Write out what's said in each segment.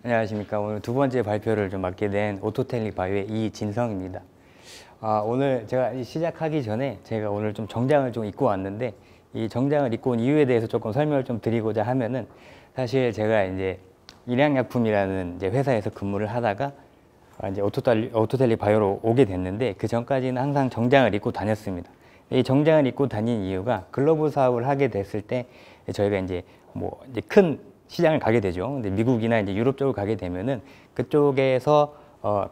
안녕하십니까. 오늘 두 번째 발표를 좀 맡게 된 오토텔릭 바이오의 이진성입니다. 오늘 제가 시작하기 전에 제가 오늘 좀 정장을 좀 입고 왔는데, 이 정장을 입고 온 이유에 대해서 조금 설명을 좀 드리고자 하면은, 사실 제가 이제 일양약품이라는 이제 회사에서 근무를 하다가 이제 오토텔릭 바이오로 오게 됐는데, 그 전까지는 항상 정장을 입고 다녔습니다. 이 정장을 입고 다닌 이유가 글로벌 사업을 하게 됐을 때 저희가 이제 이제 큰 시장을 가게 되죠. 근데 미국이나 이제 유럽 쪽을 가게 되면은 그쪽에서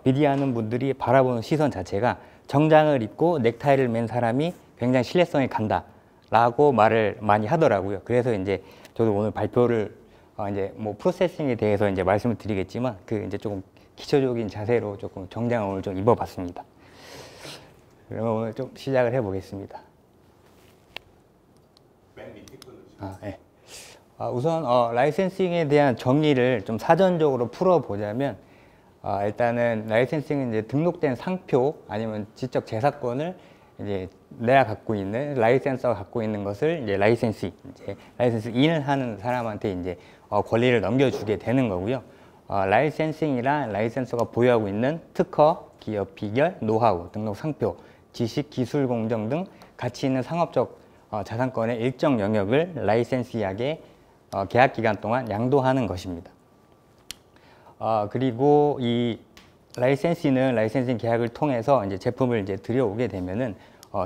비디하는 분들이 바라보는 시선 자체가 정장을 입고 넥타이를 맨 사람이 굉장히 신뢰성이 간다라고 말을 많이 하더라고요. 그래서 이제 저도 오늘 발표를 이제 프로세싱에 대해서 이제 말씀을 드리겠지만, 그 이제 조금 기초적인 자세로 조금 정장을 오늘 좀 입어봤습니다. 그러면 오늘 좀 시작을 해보겠습니다. 맨 밑에 거는 네. 우선 라이센싱에 대한 정의를 좀 사전적으로 풀어보자면, 일단은 라이센싱은 이제 등록된 상표 아니면 지적 재산권을 이제 내가 갖고 있는 라이센서가 갖고 있는 것을 이제 라이센스인을 하는 사람한테 이제 권리를 넘겨주게 되는 거고요. 라이센싱이란 라이센서가 보유하고 있는 특허, 기업 비결, 노하우, 등록 상표, 지식, 기술 공정 등 가치 있는 상업적 자산권의 일정 영역을 라이센시하게 계약 기간 동안 양도하는 것입니다. 그리고 이 라이센시는 라이센싱 계약을 통해서 이제 제품을 이제 들여오게 되면은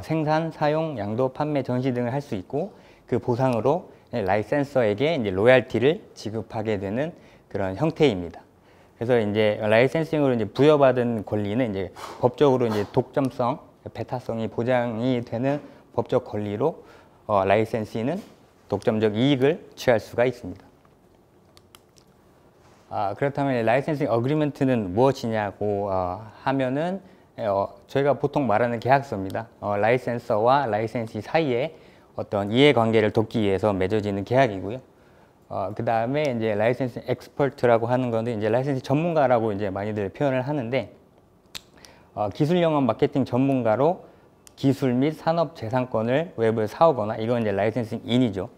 생산, 사용, 양도, 판매, 전시 등을 할 수 있고, 그 보상으로 라이센서에게 이제 로얄티를 지급하게 되는 그런 형태입니다. 그래서 이제 라이센싱으로 이제 부여받은 권리는 이제 법적으로 이제 독점성, 배타성이 보장이 되는 법적 권리로 라이센시는 독점적 이익을 취할 수가 있습니다. 그렇다면 라이센싱 어그리먼트는 무엇이냐고 하면은 저희가 보통 말하는 계약서입니다. 라이센서와 라이센시 사이에 어떤 이해관계를 돕기 위해서 맺어지는 계약이고요. 그 다음에 이제 라이센싱 엑스퍼트라고 하는 건데, 이제 라이센싱 전문가라고 이제 많이들 표현을 하는데, 기술 영업 마케팅 전문가로 기술 및 산업 재산권을 외부에 사오거나, 이건 이제 라이센싱인이죠.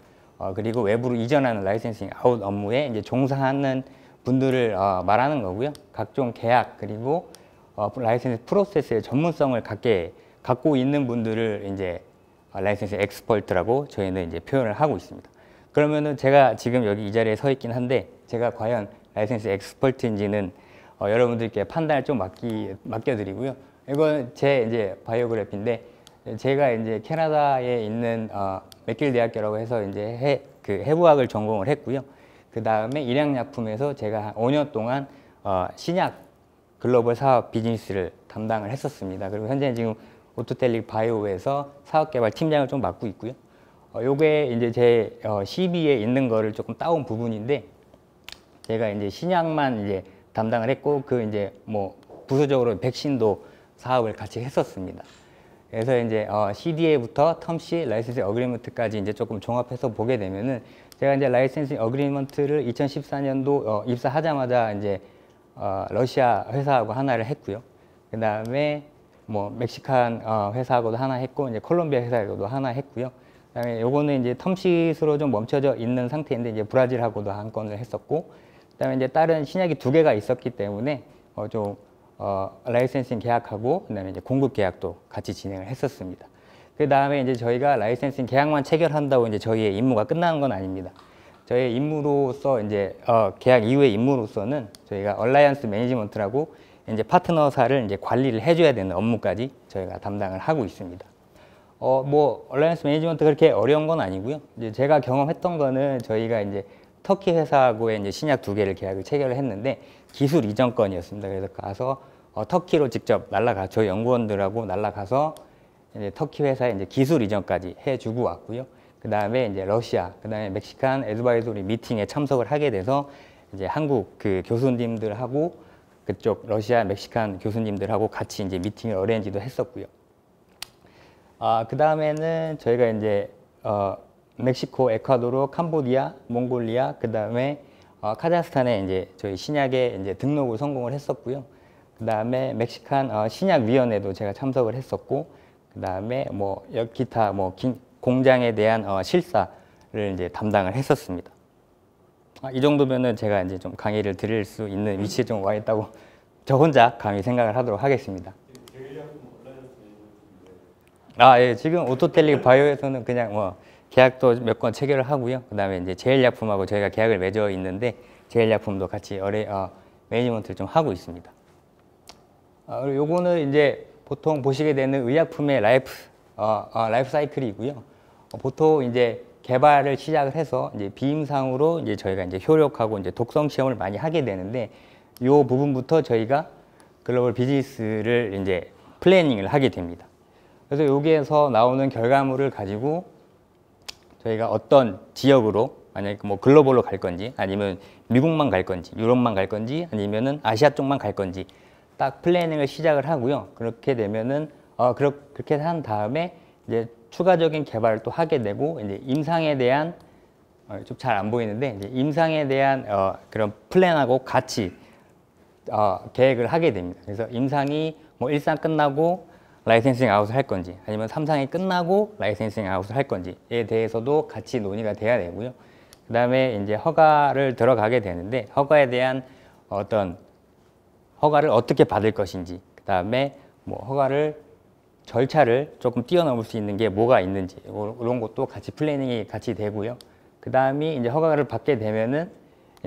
그리고 외부로 이전하는 라이센싱 아웃 업무에 이제 종사하는 분들을 말하는 거고요. 각종 계약 그리고 라이센스 프로세스의 전문성을 갖고 있는 분들을 이제 라이센싱 엑스퍼트라고 저희는 이제 표현을 하고 있습니다. 그러면은 제가 지금 여기 이 자리에 서 있긴 한데, 제가 과연 라이센싱 엑스퍼트인지는 여러분들께 판단을 좀 맡겨드리고요. 이건 제 이제 바이오그래피인데, 제가 이제 캐나다에 있는 맥길 대학교라고 해서 이제 해부학을 전공을 했고요. 그 다음에 일양약품에서 제가 한 5년 동안 신약 글로벌 사업 비즈니스를 담당을 했었습니다. 그리고 현재 지금 오토텔릭 바이오에서 사업개발 팀장을 좀 맡고 있고요. 요게 이제 제 CV에 있는 거를 조금 따온 부분인데, 제가 이제 신약만 이제 담당을 했고, 그 이제 부수적으로 백신도 사업을 같이 했었습니다. 그래서 이제 CDA부터 텀시, 라이센싱 어그리먼트까지 이제 조금 종합해서 보게 되면은, 제가 이제 라이센싱 어그리먼트를 2014년도 입사하자마자 이제 러시아 회사하고 하나를 했고요. 그 다음에 멕시칸 회사하고도 하나 했고, 이제 콜롬비아 회사하고도 하나 했고요. 그다음에 요거는 이제 텀시스로 좀 멈춰져 있는 상태인데, 이제 브라질하고도 한 건을 했었고, 그다음에 이제 다른 신약이 2개가 있었기 때문에 라이센싱 계약하고, 그다음에 이제 공급 계약도 같이 진행을 했었습니다. 그 다음에 이제 저희가 라이센싱 계약만 체결한다고 이제 저희의 임무가 끝나는 건 아닙니다. 저희의 임무로서 이제 계약 이후의 임무로서는 저희가 얼라이언스 매니지먼트라고 이제 파트너사를 이제 관리를 해줘야 되는 업무까지 저희가 담당을 하고 있습니다. 얼라이언스 매니지먼트 그렇게 어려운 건 아니고요. 이제 제가 경험했던 거는, 저희가 이제 터키 회사하고의 이제 신약 2개를 계약을 체결을 했는데, 기술 이전 건이었습니다. 그래서 가서 터키로 직접 저희 연구원들하고 날아가서 이제 터키 회사에 이제 기술 이전까지 해주고 왔고요. 그 다음에 이제 러시아, 그 다음에 멕시칸 애드바이저리 미팅에 참석을 하게 돼서 이제 한국 그 교수님들하고 그쪽 러시아, 멕시칸 교수님들하고 같이 이제 미팅을 어레인지도 했었고요. 그 다음에는 저희가 이제 멕시코, 에콰도르, 캄보디아, 몽골리아, 그 다음에 카자흐스탄에 이제 저희 신약에 이제 등록을 성공을 했었고요. 그 다음에 멕시칸 신약위원회도 제가 참석을 했었고, 그 다음에 기타 공장에 대한 실사를 이제 담당을 했었습니다. 이 정도면은 제가 이제 좀 강의를 드릴 수 있는 위치에 좀 와 있다고 저 혼자 감히 생각을 하도록 하겠습니다. 예, 지금 오토텔릭 바이오에서는 그냥 뭐 계약도 몇 건 체결을 하고요. 그다음에 이제 제일약품하고 저희가 계약을 맺어 있는데 제일약품도 같이 매니지먼트를 좀 하고 있습니다. 그리고 요거는 이제 보통 보시게 되는 의약품의 라이프 사이클이고요. 보통 이제 개발을 시작을 해서 이제 비임상으로 이제 저희가 이제 효력하고 이제 독성 시험을 많이 하게 되는데 요 부분부터 저희가 글로벌 비즈니스를 이제 플래닝을 하게 됩니다. 그래서 여기에서 나오는 결과물을 가지고 저희가 어떤 지역으로 만약에 뭐 글로벌로 갈 건지 아니면 미국만 갈 건지 유럽만 갈 건지 아니면은 아시아 쪽만 갈 건지 딱 플래닝을 시작을 하고요. 그렇게 되면은 그렇게 한 다음에 이제 추가적인 개발을 또 하게 되고 이제 임상에 대한 좀 잘 안 보이는데 이제 임상에 대한 그런 플랜하고 같이 계획을 하게 됩니다. 그래서 임상이 뭐 1상 끝나고 라이센싱 아웃을 할 건지 아니면 3상이 끝나고 라이센싱 아웃을 할 건지에 대해서도 같이 논의가 돼야 되고요. 그 다음에 이제 허가를 들어가게 되는데 허가에 대한 어떤 허가를 어떻게 받을 것인지 그 다음에 뭐 허가를 절차를 조금 뛰어넘을 수 있는 게 뭐가 있는지 이런 것도 같이 플래닝이 같이 되고요. 그 다음에 이제 허가를 받게 되면은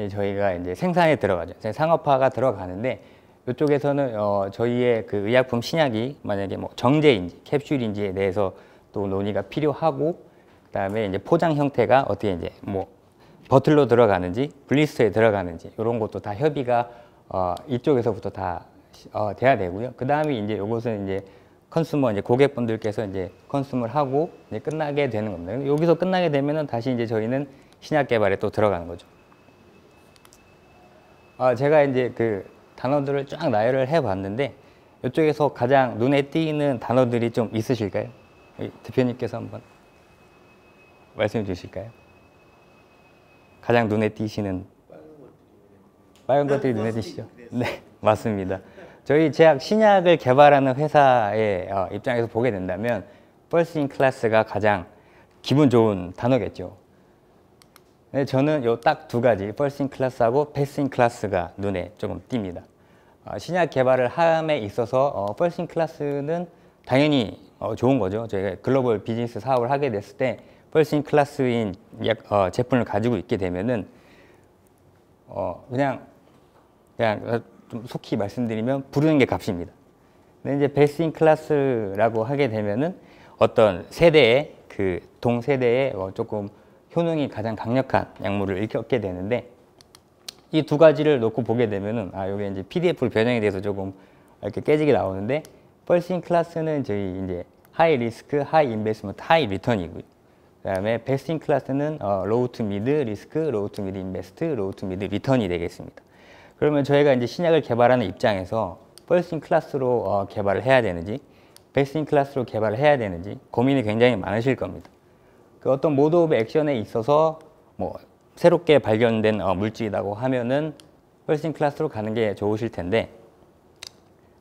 저희가 이제 생산에 들어가죠. 상업화가 들어가는데 이쪽에서는 저희의 그 의약품 신약이 만약에 뭐 정제인지 캡슐인지에 대해서 또 논의가 필요하고 그다음에 이제 포장 형태가 어떻게 이제 뭐 버틀로 들어가는지 블리스터에 들어가는지 이런 것도 다 협의가 이쪽에서부터 다 돼야 되고요. 그다음에 이제 요것은 이제 컨슈머 이제 고객분들께서 이제 컨슈머를 하고 이제 끝나게 되는 겁니다. 여기서 끝나게 되면은 다시 이제 저희는 신약 개발에 또 들어가는 거죠. 제가 이제 그 단어들을 쫙 나열을 해봤는데 이쪽에서 가장 눈에 띄는 단어들이 좀 있으실까요? 대표님께서 한번 말씀해 주실까요? 가장 눈에 띄시는 빨간 것들이 눈에 띄시죠? 네, 맞습니다. 저희 제약 신약을 개발하는 회사의 입장에서 보게 된다면 First in Class가 가장 기분 좋은 단어겠죠. 네, 저는 요 딱 두 가지 First in Class하고 Best in Class가 눈에 조금 띕니다. 신약 개발을 함에 있어서 First in Class는 당연히 좋은 거죠. 저희가 글로벌 비즈니스 사업을 하게 됐을 때 First in Class인 제품을 가지고 있게 되면은 그냥 좀 속히 말씀드리면 부르는 게 값입니다. 근데 이제 Best in Class라고 하게 되면은 어떤 세대의 그 동세대의 조금 효능이 가장 강력한 약물을 일컫게 되는데 이 두 가지를 놓고 보게 되면은 여기 이제 PDF로 변형이 돼서 조금 이렇게 깨지게 나오는데 First in Class는 저희 이제 하이 리스크, 하이 인베스트먼트, 하이 리턴이고요. 그다음에 Best in Class는 로우 투 미드 리스크, 로우 투 미드 인베스트, 로우 투 미드 리턴이 되겠습니다. 그러면 저희가 이제 신약을 개발하는 입장에서 First in Class로 개발을 해야 되는지 Best in Class로 개발을 해야 되는지 고민이 굉장히 많으실 겁니다. 그 어떤 모드 오브 액션에 있어서 뭐 새롭게 발견된 물질이라고 하면은 First in Class로 가는 게 좋으실 텐데,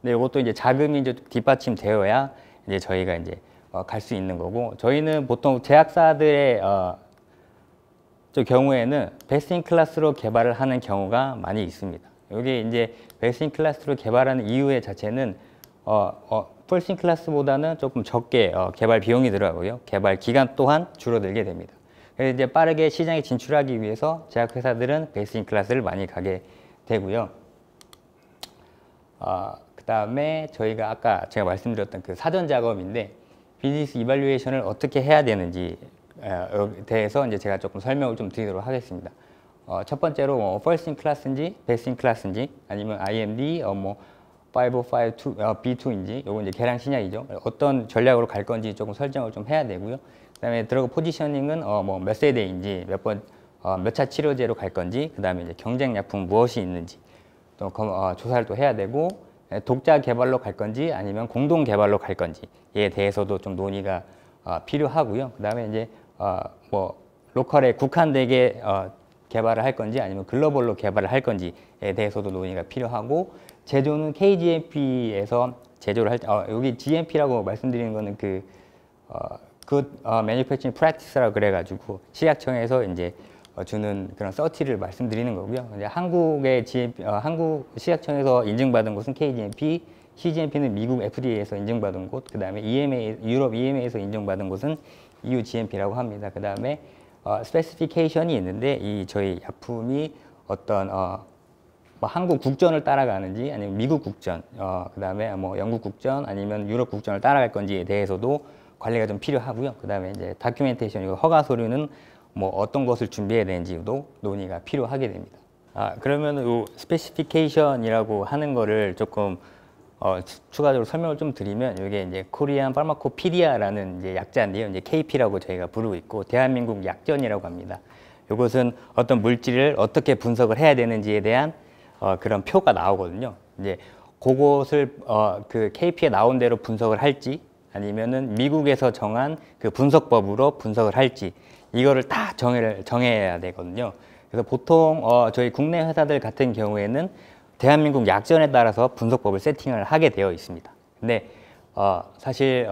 근데 이것도 이제 자금이 이제 뒷받침되어야 이제 저희가 이제 갈 수 있는 거고, 저희는 보통 제약사들의 저 경우에는 Best in Class로 개발을 하는 경우가 많이 있습니다. 여기 이제 Best in Class로 개발하는 이유의 자체는 First in Class보다는 조금 적게 개발 비용이 들어가고요. 개발 기간 또한 줄어들게 됩니다. 그래서 이제 빠르게 시장에 진출하기 위해서 제약회사들은 Best in Class를 많이 가게 되고요. 그 다음에 저희가 아까 제가 말씀드렸던 그 사전 작업인데 비즈니스 이발루에이션을 어떻게 해야 되는지에 대해서 이제 제가 조금 설명을 좀 드리도록 하겠습니다. 첫 번째로 First in Class인지 Best in Class인지 아니면 IMD 505B2인지 요거 이제 계량 신약이죠. 어떤 전략으로 갈 건지 조금 설정을 좀 해야 되고요. 그다음에 드러그 포지셔닝은 뭐 몇 세대인지 몇 차 치료제로 갈 건지 그다음에 이제 경쟁 약품 무엇이 있는지 또 조사를 또 해야 되고 독자 개발로 갈 건지 아니면 공동 개발로 갈 건지에 대해서도 좀 논의가 필요하고요. 그다음에 이제 뭐 로컬에 국한되게 개발을 할 건지 아니면 글로벌로 개발을 할 건지에 대해서도 논의가 필요하고, 제조는 KGMP에서 제조를 할 때 여기 GMP라고 말씀드리는 거는 Good Manufacturing Practice라고 그래가지고 식약청에서 이제 주는 그런 서티를 말씀드리는 거고요. 이제 한국의 한국 식약청에서 인증받은 곳은 KGMP, CGMP는 미국 FDA에서 인증받은 곳, 그 다음에 EMA, 유럽 EMA에서 인증받은 곳은 EU GMP라고 합니다. 그 다음에 스페시피케이션이 있는데 이 저희 약품이 어떤 뭐 한국 국전을 따라가는지 아니면 미국 국전, 그 다음에 뭐 영국 국전 아니면 유럽 국전을 따라갈 건지에 대해서도 관리가 좀 필요하고요. 그 다음에 이제 다큐멘테이션, 허가 서류는 뭐 어떤 것을 준비해야 되는지도 논의가 필요하게 됩니다. 그러면 이 스페시피케이션이라고 하는 거를 조금 추가적으로 설명을 좀 드리면 이게 이제 코리안 파마코피디아라는 이제 약자인데요. 이제 KP라고 저희가 부르고 있고 대한민국 약전이라고 합니다. 이것은 어떤 물질을 어떻게 분석을 해야 되는지에 대한 그런 표가 나오거든요. 이제 그것을 그 KP에 나온 대로 분석을 할지 아니면은 미국에서 정한 그 분석법으로 분석을 할지 이거를 다 정해야 되거든요. 그래서 보통 저희 국내 회사들 같은 경우에는 대한민국 약전에 따라서 분석법을 세팅을 하게 되어 있습니다. 근데 사실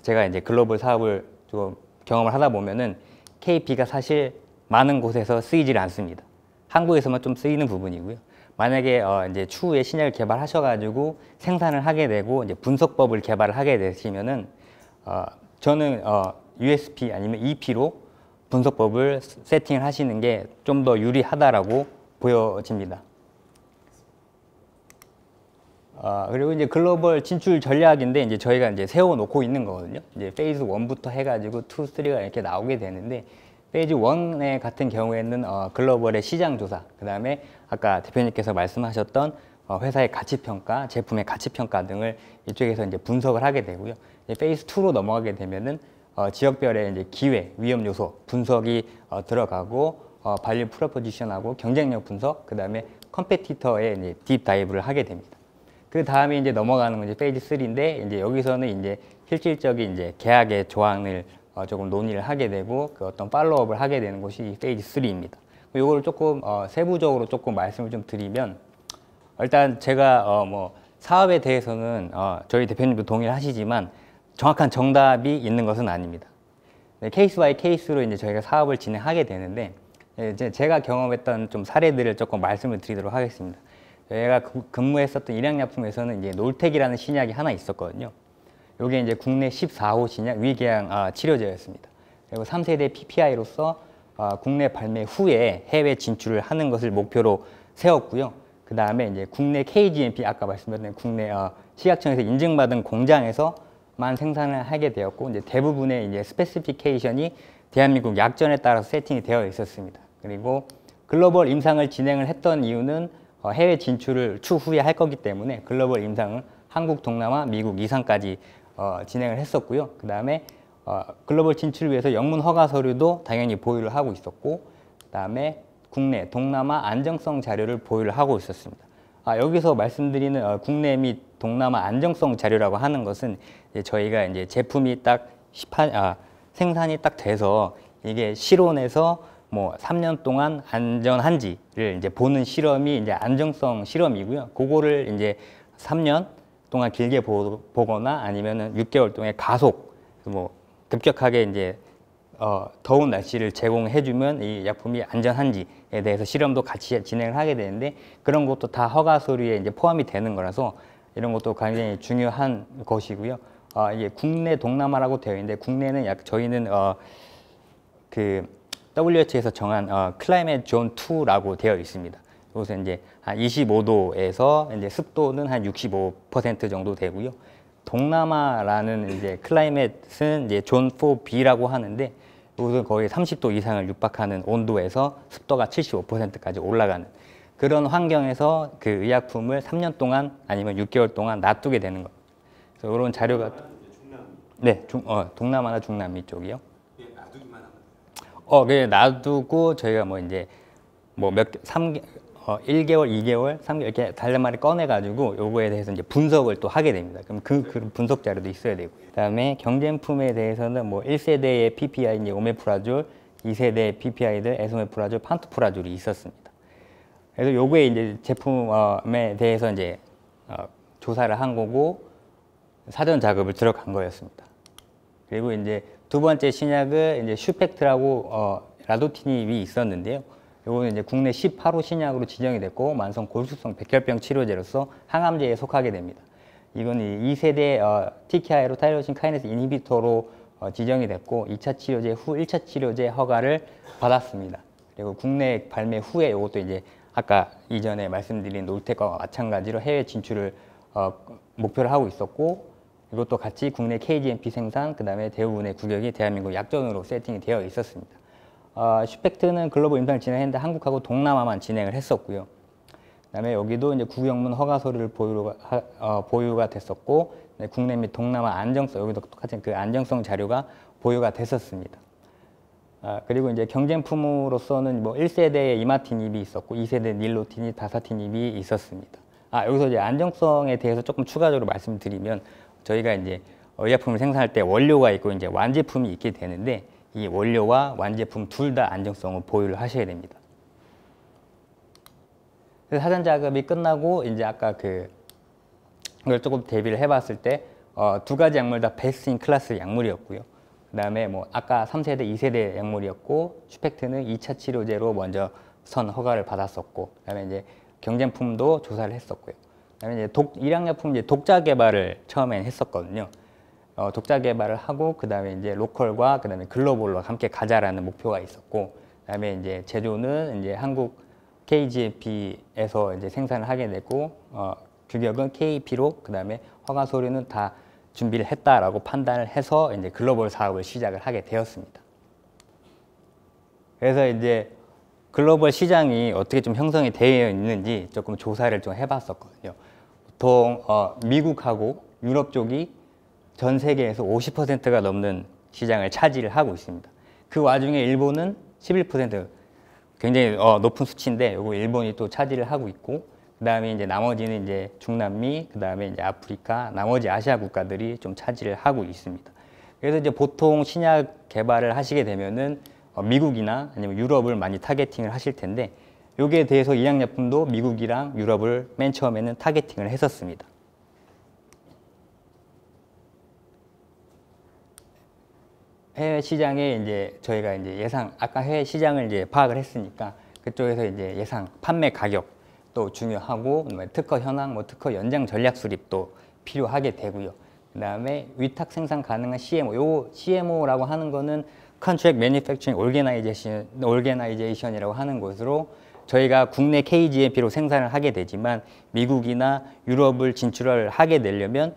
제가 이제 글로벌 사업을 좀 경험을 하다 보면은 KP가 사실 많은 곳에서 쓰이질 않습니다. 한국에서만 좀 쓰이는 부분이고요. 만약에 이제 추후에 신약을 개발하셔가지고 생산을 하게 되고 이제 분석법을 개발을 하게 되시면은 저는 USP 아니면 EP로 분석법을 세팅을 하시는 게 좀 더 유리하다라고 보여집니다. 그리고 이제 글로벌 진출 전략인데 이제 저희가 이제 세워놓고 있는 거거든요. 이제 페이즈 1부터 해가지고 2, 3가 이렇게 나오게 되는데 페이즈 1의 같은 경우에는 글로벌의 시장 조사, 그 다음에 아까 대표님께서 말씀하셨던 회사의 가치 평가, 제품의 가치 평가 등을 이쪽에서 이제 분석을 하게 되고요. 이제 페이즈 2로 넘어가게 되면은 지역별의 이제 기회, 위험 요소 분석이 들어가고 발류 프로포지션하고 경쟁력 분석, 그 다음에 컴페티터의 이제 딥 다이브를 하게 됩니다. 그 다음에 이제 넘어가는 건 이제 페이지 3인데 이제 여기서는 이제 실질적인 이제 계약의 조항을 조금 논의를 하게 되고 그 어떤 팔로우업을 하게 되는 것이 페이지 3입니다. 이거를 조금 세부적으로 조금 말씀을 좀 드리면 일단 제가 뭐 사업에 대해서는 저희 대표님도 동의를 하시지만 정확한 정답이 있는 것은 아닙니다. 네, 케이스 바이 케이스로 이제 저희가 사업을 진행하게 되는데 이제 제가 경험했던 좀 사례들을 조금 말씀을 드리도록 하겠습니다. 제가 근무했었던 일양약품에서는 이제 놀텍이라는 신약이 하나 있었거든요. 이게 이제 국내 14호 신약 위궤양 치료제였습니다. 그리고 3세대 PPI로서 국내 발매 후에 해외 진출을 하는 것을 목표로 세웠고요. 그 다음에 이제 국내 KGMP 아까 말씀드린 국내 식약청에서 인증받은 공장에서만 생산을 하게 되었고 이제 대부분의 이제 스페시피케이션이 대한민국 약전에 따라서 세팅이 되어 있었습니다. 그리고 글로벌 임상을 진행을 했던 이유는 해외 진출을 추후에 할 거기 때문에 글로벌 임상을 한국, 동남아, 미국 이상까지 진행을 했었고요. 그 다음에 글로벌 진출을 위해서 영문 허가 서류도 당연히 보유를 하고 있었고 그 다음에 국내, 동남아 안정성 자료를 보유를 하고 있었습니다. 여기서 말씀드리는 국내 및 동남아 안정성 자료라고 하는 것은 이제 저희가 이제 제품이 딱 생산이 딱 돼서 이게 실온에서 뭐 3년 동안 안전한지를 이제 보는 실험이 이제 안정성 실험이고요. 그거를 이제 3년 동안 길게 보거나 아니면은 6개월 동안 가속, 뭐 급격하게 이제 더운 날씨를 제공해주면 이 약품이 안전한지에 대해서 실험도 같이 진행을 하게 되는데 그런 것도 다 허가 서류에 이제 포함이 되는 거라서 이런 것도 굉장히 중요한 것이고요. 이게 국내 동남아라고 되어 있는데 국내는 저희는 그 WHO에서 정한 클라이밋 존 2라고 되어 있습니다. 여기서 이제 한 25도에서 이제 습도는 한 65% 정도 되고요. 동남아라는 이제 클라이밋은 이제 존 4B라고 하는데 여기서 거의 30도 이상을 육박하는 온도에서 습도가 75%까지 올라가는 그런 환경에서 그 의약품을 3년 동안 아니면 6개월 동안 놔두게 되는 겁니다. 그래서 이런 자료가 네, 동남아나 중남미 쪽이요. 그냥 놔두고 저희가 뭐 이제 뭐 1개월, 2개월, 3개월 이렇게 달래마를 꺼내가지고 요거에 대해서 이제 분석을 또 하게 됩니다. 그럼 그 분석 자료도 있어야 되고. 그다음에 경쟁품에 대해서는 뭐 1세대의 PPI 이제 오메프라졸, 2세대 PPI들 에소메프라졸, 판토프라졸이 있었습니다. 그래서 요거에 이제 제품에 대해서 이제 조사를 한 거고 사전 작업을 들어간 거였습니다. 그리고 이제 두 번째 신약을 이제 슈펙트라고 라도티닙이 있었는데요. 요거는 이제 국내 18호 신약으로 지정이 됐고 만성 골수성 백혈병 치료제로서 항암제에 속하게 됩니다. 이건 2세대 TKI로 타이로신 카이네스 이니비터로 지정이 됐고 2차 치료제 후 1차 치료제 허가를 받았습니다. 그리고 국내 발매 후에 이것도 이제 아까 이전에 말씀드린 놀텍과 마찬가지로 해외 진출을 목표를 하고 있었고 이것도 같이 국내 KGMP 생산 그다음에 대부분의 구역이 대한민국 약전으로 세팅이 되어 있었습니다. 슈펙트는 글로벌 임상을 진행했는데 한국하고 동남아만 진행을 했었고요. 그다음에 여기도 이제 구역문 허가 서류를 보유가 됐었고 국내 및 동남아 안정성 여기도 똑같은 그 안정성 자료가 보유가 됐었습니다. 그리고 이제 경쟁품으로서는 뭐 1세대의 이마티닙이 있었고 2세대 닐로티닙, 다사티닙이 있었습니다. 여기서 이제 안정성에 대해서 조금 추가적으로 말씀드리면 저희가 이제 의약품을 생산할 때 원료가 있고 이제 완제품이 있게 되는데 이 원료와 완제품 둘 다 안정성을 보유를 하셔야 됩니다. 그래서 사전 작업이 끝나고 이제 아까 그걸 조금 대비를 해봤을 때 두 가지 약물 다 베스트 인 클래스 약물이었고요. 그다음에 뭐 아까 3세대, 2세대 약물이었고 슈펙트는 2차 치료제로 먼저 선 허가를 받았었고 그다음에 이제 경쟁품도 조사를 했었고요. 그다음에 이제 일양약품 이제 독자 개발을 처음엔 했었거든요. 독자 개발을 하고 그다음에 이제 로컬과 그다음에 글로벌로 함께 가자라는 목표가 있었고 그다음에 이제 제조는 이제 한국 KGMP에서 이제 생산을 하게 되고 규격은 KEP로 그다음에 허가 서류는 다 준비를 했다라고 판단을 해서 이제 글로벌 사업을 시작을 하게 되었습니다. 그래서 이제 글로벌 시장이 어떻게 좀 형성이 되어 있는지 조금 조사를 좀 해봤었거든요. 보통 미국하고 유럽 쪽이 전 세계에서 50%가 넘는 시장을 차지를 하고 있습니다. 그 와중에 일본은 11% 굉장히 높은 수치인데 요거 일본이 또 차지를 하고 있고 그 다음에 이제 나머지는 이제 중남미, 그 다음에 이제 아프리카, 나머지 아시아 국가들이 좀 차지를 하고 있습니다. 그래서 이제 보통 신약 개발을 하시게 되면은 미국이나 아니면 유럽을 많이 타겟팅을 하실 텐데 여기에 대해서 이양약품도 미국이랑 유럽을 맨 처음에는 타겟팅을 했었습니다. 해외 시장에 이제 저희가 이제 아까 해외 시장을 이제 파악을 했으니까 그쪽에서 이제 예상 판매 가격 또 중요하고 특허 현황, 특허 연장 전략 수립도 필요하게 되고요. 그다음에 위탁 생산 가능한 CMO, 요 CMO라고 하는 거는 Contract Manufacturing Organization이라고 하는 곳으로 저희가 국내 KGMP로 생산을 하게 되지만 미국이나 유럽을 진출을 하게 되려면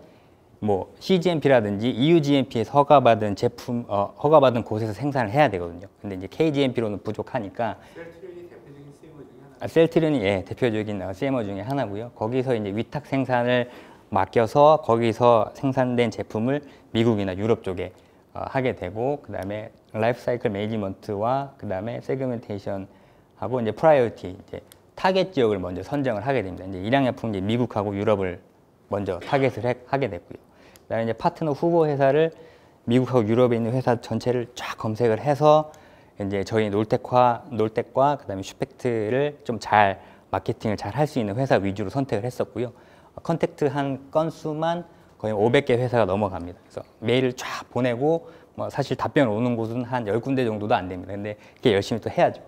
뭐 CGMP라든지 EU-GMP에서 허가받은 제품, 허가받은 곳에서 생산을 해야 되거든요. 근데 이제 KGMP로는 부족하니까 셀트리온이 대표적인 CMO 중에 하나고요. 거기서 이제 위탁 생산을 맡겨서 거기서 생산된 제품을 미국이나 유럽 쪽에 하게 되고 그다음에 라이프 사이클 매니지먼트와 그다음에 세그멘테이션하고 이제 프라이어티 이제 타겟 지역을 먼저 선정을 하게 됩니다. 이제 일양약품 이제 미국하고 유럽을 먼저 타겟을 하게 됐고요. 그다음에 이제 파트너 후보 회사를 미국하고 유럽에 있는 회사 전체를 쫙 검색을 해서 이제 저희 놀텍과 그다음에 슈펙트를 좀 잘 마케팅을 잘 할 수 있는 회사 위주로 선택을 했었고요. 컨택트한 건수만 거의 500개 회사가 넘어갑니다. 그래서 메일을 쫙 보내고 뭐 사실 답변 오는 곳은 한 10군데 정도도 안 됩니다. 근데 그게 열심히 또 해야죠.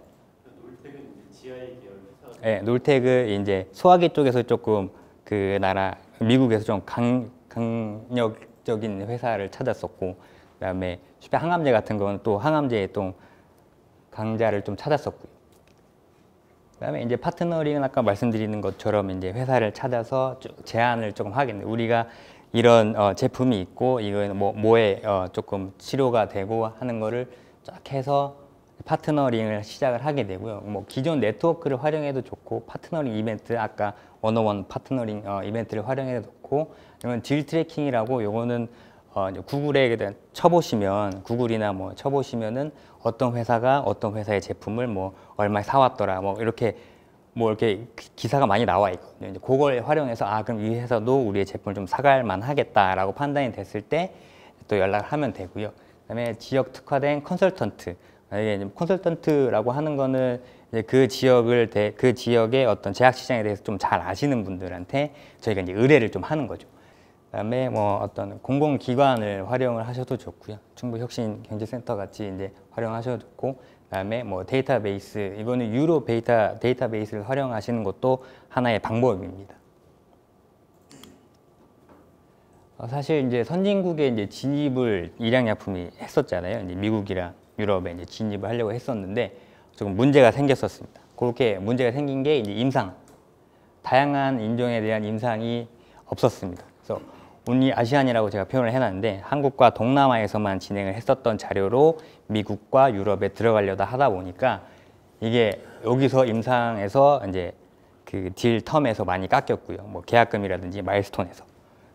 놀텍은 이제 GI 계열 회사. 네, 놀텍은 이제 소화기 쪽에서 조금 그 나라 미국에서 좀 강력적인 회사를 찾았었고 그다음에 슈펙 항암제 같은 거는 또 항암제의 또 강자를 좀 찾았었고요. 그다음에 이제 파트너링은 아까 말씀드리는 것처럼 이제 회사를 찾아서 쭉 제안을 조금 하겠네요. 우리가 이런 제품이 있고 이거는 뭐에 조금 치료가 되고 하는 거를 쫙 해서 파트너링을 시작을 하게 되고요. 뭐 기존 네트워크를 활용해도 좋고 파트너링 이벤트 아까 원어원 파트너링 이벤트를 활용해도 좋고 이건 딜 트래킹이라고 요거는 구글에 쳐보시면 구글이나 뭐 쳐보시면은 어떤 회사가 어떤 회사의 제품을 뭐 얼마에 사왔더라 뭐 이렇게 기사가 많이 나와 있거든요. 이제 그걸 활용해서 그럼 이 회사도 우리의 제품을 좀 사갈 만하겠다라고 판단이 됐을 때 또 연락을 하면 되고요. 그다음에 지역 특화된 컨설턴트 이게 컨설턴트라고 하는 거는 이제 그 지역의 어떤 제약 시장에 대해서 좀 잘 아시는 분들한테 저희가 이제 의뢰를 좀 하는 거죠. 그다음에 뭐 어떤 공공기관을 활용을 하셔도 좋고요. 충북 혁신 경제센터 같이 이제 활용하셔도 좋고, 그다음에 뭐 데이터베이스, 이거는 유로 데이터베이스를 활용하시는 것도 하나의 방법입니다. 사실 이제 선진국에 이제 진입을 일양약품이 했었잖아요. 이제 미국이랑 유럽에 이제 진입을 하려고 했었는데 조금 문제가 생겼었습니다. 그렇게 문제가 생긴 게 이제 임상, 다양한 인종에 대한 임상이 없었습니다. 그래서 온리 아시안이라고 제가 표현을 해놨는데 한국과 동남아에서만 진행을 했었던 자료로 미국과 유럽에 들어가려다 하다 보니까 이게 여기서 임상에서 이제 그 딜 텀에서 많이 깎였고요. 뭐 계약금이라든지 마일스톤에서.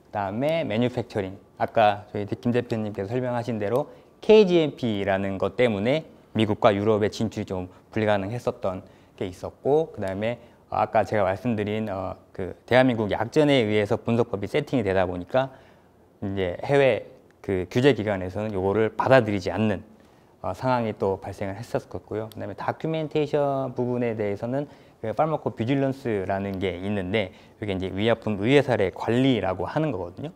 그다음에 매뉴팩처링, 아까 저희 김 대표님께서 설명하신 대로 KGMP라는 것 때문에 미국과 유럽의 진출이 좀 불가능했었던 게 있었고, 그다음에 아까 제가 말씀드린 그 대한민국 약전에 의해서 분석법이 세팅이 되다 보니까 이제 해외 그 규제 기관에서는 요거를 받아들이지 않는 상황이 또 발생을 했었고요. 그다음에 다큐멘테이션 부분에 대해서는 그 파르마코 비질런스라는 게 있는데 이게 이제 의약품 의회 사례 관리라고 하는 거거든요.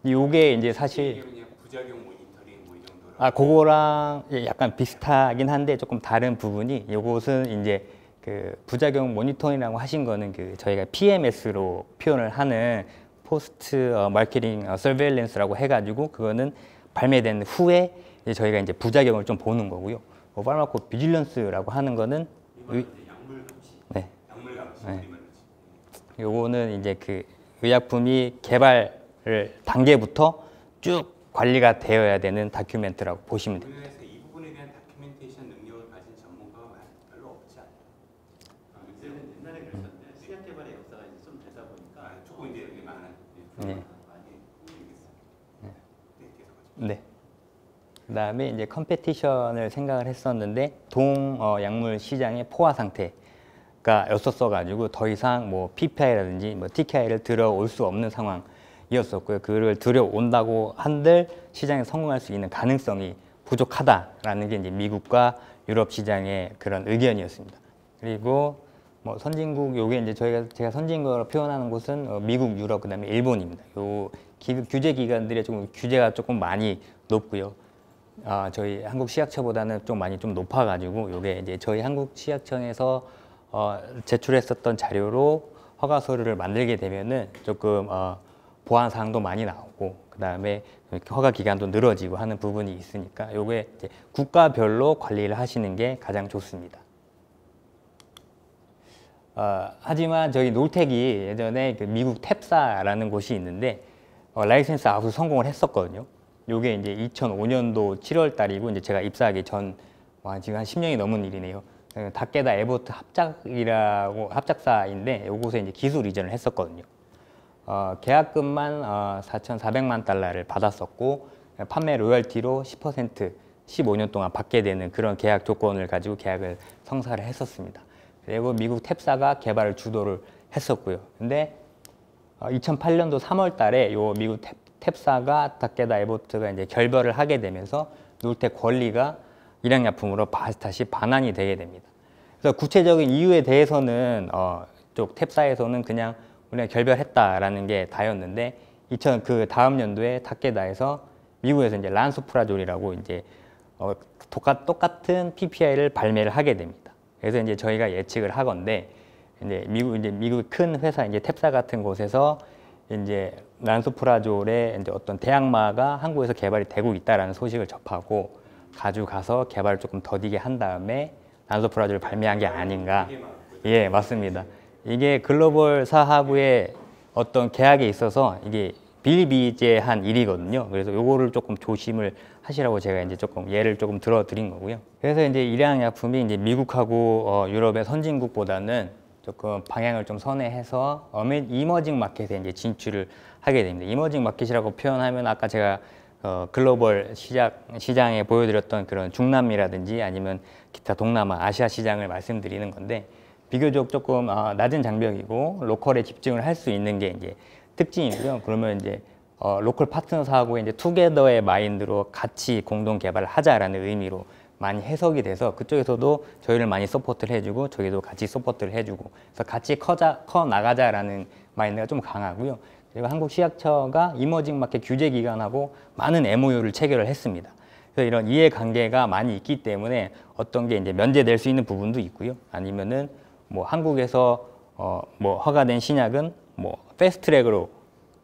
요게 이제 사실 그냥 부작용 모니터링 뭐 이 정도로. 그거랑 약간 비슷하긴 한데 조금 다른 부분이, 요것은 이제 그 부작용 모니터링이라고 하신 거는 그 저희가 PMS로 표현을 하는 포스트 마케팅 서베일런스라고 해가지고 그거는 발매된 후에 이제 저희가 이제 부작용을 좀 보는 거고요. 파르마코 비질런스라고 하는 거는 약물 감시. 네. 약물 감시. 네. 우리말로 치면. 요거는 이제 그 의약품이 개발 단계부터 쭉 관리가 되어야 되는 다큐멘트라고 보시면 됩니다. 우리나라에서 이 부분에 대한 다큐멘테이션 능력을 가진 전문가가 별로 없지 않아요. 요새는 옛날에 그랬었는데 수약 개발의 역사가 이제 좀 되다 보니까 조금 이제 여기 많은 네. 많이 모르겠어요. 네, 계속하죠. 네. 그다음에 이제 컴페티션을 생각을 했었는데 약물 시장의 포화 상태가 였었어 가지고 더 이상 뭐 PPI라든지 뭐 TKI를 들어올 수 없는 상황이었었고요. 그를 들여온다고 한들 시장에 성공할 수 있는 가능성이 부족하다라는 게 이제 미국과 유럽 시장의 그런 의견이었습니다. 그리고 뭐 선진국, 요게 이제 제가 선진국으로 표현하는 곳은 미국, 유럽, 그다음에 일본입니다. 요 규제 기관들의 규제가 조금 많이 높고요. 저희 한국 시약처보다는 좀 많이 좀 높아가지고 요게 이제 저희 한국 시약청에서 제출했었던 자료로 허가 서류를 만들게 되면은 조금 보안 사항도 많이 나오고 그다음에 허가 기간도 늘어지고 하는 부분이 있으니까 요게 이제 국가별로 관리를 하시는 게 가장 좋습니다. 하지만 저희 놀텍이 예전에 그 미국 탭사라는 곳이 있는데 라이센스 아웃을 성공을 했었거든요. 요게 이제 2005년도 7월 달이고 이제 제가 입사하기 전 지금 한 10년이 넘은 일이네요. 닥게다 에버트 합작사인데 요곳에 이제 기술 이전을 했었거든요. 계약금만 4,400만 달러를 받았었고 판매 로열티로 10% 15년 동안 받게 되는 그런 계약 조건을 가지고 계약을 성사를 했었습니다. 그리고 미국 탭사가 개발을 주도를 했었고요. 근데 2008년도 3월 달에 요 미국 탭사가 닥게다 에버트가 이제 결별을 하게 되면서 놀텍 권리가 일양약품으로 다시 반환이 되게 됩니다. 그래서 구체적인 이유에 대해서는 쪽 탭사에서는 그냥 우리가 결별했다라는 게 다였는데 그 다음 연도에 닥게다에서 미국에서 이제 란소프라졸이라고 이제 똑같은 PPI를 발매를 하게 됩니다. 그래서 이제 저희가 예측을 하건대 이제 미국 큰 회사 이제 탭사 같은 곳에서 이제 란소프라졸의 이제 어떤 대항마가 한국에서 개발이 되고 있다라는 소식을 접하고 가져가서 개발을 조금 더디게 한 다음에 란소프라졸을 발매한 게 아닌가. 예, 맞습니다. 이게 글로벌 사하부의 어떤 계약에 있어서 이게 비일비재한 일이거든요. 그래서 요거를 조금 조심을 하시라고 제가 이제 조금 예를 조금 들어드린 거고요. 그래서 이제 일양약품이 이제 미국하고 유럽의 선진국보다는 조금 방향을 좀 선회해서 이머징 마켓에 이제 진출을 하게 됩니다. 이머징 마켓이라고 표현하면 아까 제가 글로벌 시장에 보여드렸던 그런 중남미라든지 아니면 기타 동남아, 아시아 시장을 말씀드리는 건데 비교적 조금 낮은 장벽이고 로컬에 집중을 할 수 있는 게 이제 특징이고요. 그러면 이제 로컬 파트너사하고 이제 투게더의 마인드로 같이 공동 개발을 하자라는 의미로 많이 해석이 돼서 그쪽에서도 저희를 많이 서포트를 해주고 저희도 같이 서포트를 해주고 그래서 같이 커 나가자라는 마인드가 좀 강하고요. 그리고 한국 시약처가 이머징 마켓 규제 기관하고 많은 MOU를 체결을 했습니다. 그래서 이런 이해관계가 많이 있기 때문에 어떤 게 이제 면제될 수 있는 부분도 있고요. 아니면은 뭐 한국에서 뭐 허가된 신약은 뭐 패스트트랙으로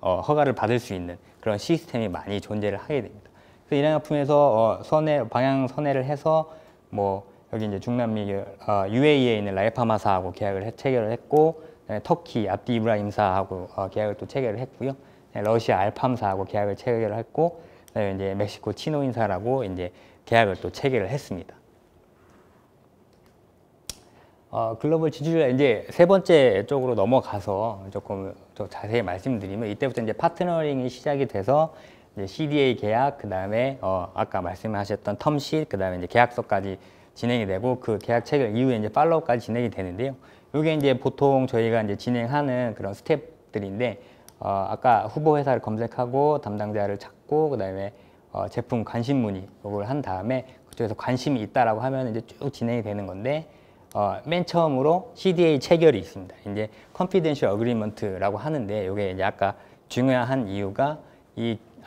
허가를 받을 수 있는 그런 시스템이 많이 존재를 하게 됩니다. 그래서 일양약품에서 방향 선회를 해서 뭐 여기 이제 중남미 UAE에 있는 라이파마사하고 계약을 체결을 했고, 터키 압디 이브라임사하고 계약을 또 체결을 했고요. 러시아 알팜사하고 계약을 체결을 했고, 그다음에 이제 멕시코 치노인사라고 이제 계약을 또 체결을 했습니다. 글로벌 지주자 이제 세 번째 쪽으로 넘어가서 조금 더 자세히 말씀드리면, 이때부터 이제 파트너링이 시작이 돼서 이제 CDA 계약, 그 다음에 아까 말씀하셨던 텀실, 그 다음에 이제 계약서까지 진행이 되고, 그 계약 체결 이후에 이제 팔로우까지 진행이 되는데요. 이게 이제 보통 저희가 이제 진행하는 그런 스텝들인데, 아까 후보 회사를 검색하고 담당자를 찾고, 그 다음에 제품 관심 문의 이걸 한 다음에 그쪽에서 관심이 있다라고 하면 이제 쭉 진행이 되는 건데, 맨 처음으로 CDA 체결이 있습니다. 이제 Confidential Agreement라고 하는데, 이게 이제 아까 중요한 이유가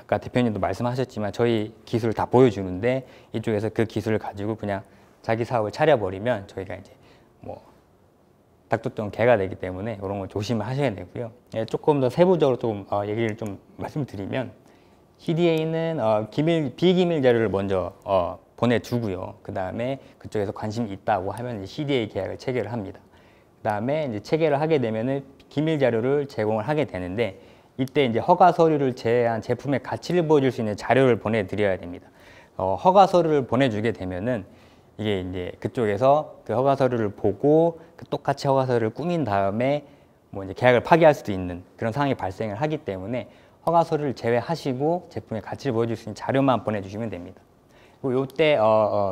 아까 대표님도 말씀하셨지만 저희 기술을 다 보여주는데, 이쪽에서 그 기술을 가지고 그냥 자기 사업을 차려버리면 저희가 이제 뭐 닭도똥 개가 되기 때문에 이런 걸 조심하셔야 되고요. 조금 더 세부적으로 좀 얘기를 좀 말씀드리면, CDA는 비기밀 자료를 먼저 보내주고요. 그 다음에 그쪽에서 관심이 있다고 하면 이제 CDA 계약을 체결을 합니다. 그 다음에 이제 체결을 하게 되면은 기밀 자료를 제공을 하게 되는데, 이때 이제 허가 서류를 제외한 제품의 가치를 보여줄 수 있는 자료를 보내드려야 됩니다. 허가 서류를 보내주게 되면은 이게 이제 그쪽에서 그 허가 서류를 보고 똑같이 허가 서류를 꾸민 다음에 뭐 이제 계약을 파기할 수도 있는 그런 상황이 발생을 하기 때문에, 허가 서류를 제외하시고 제품의 가치를 보여줄 수 있는 자료만 보내주시면 됩니다. 그리고 이때